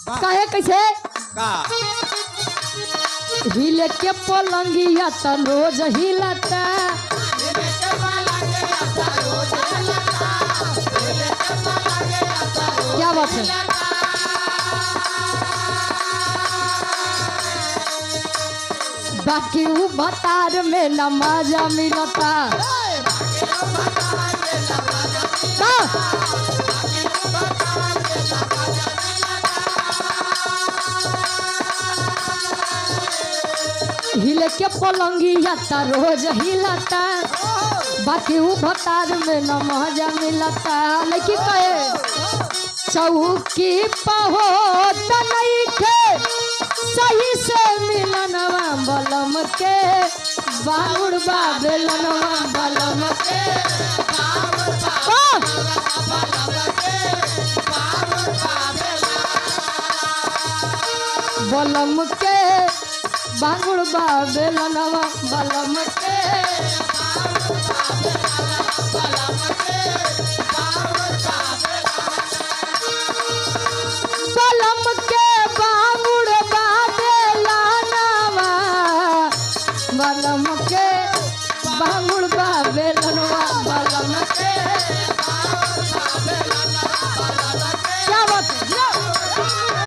कहे कैसे का हिले के पलंगिया त रोज हिलता क्या बात है बाकी वो भतार में न मजा मिलता हिले के पलंगिया त रोज हिलता बाकी वो भतार में न मजा मिलता लेकिन कहे चौकी पहो त नहीं थे सही से मिलनवा बलम के बाबुड़ बाबेलनवा बलम के बलम के बाबुड़ बाबेलनवा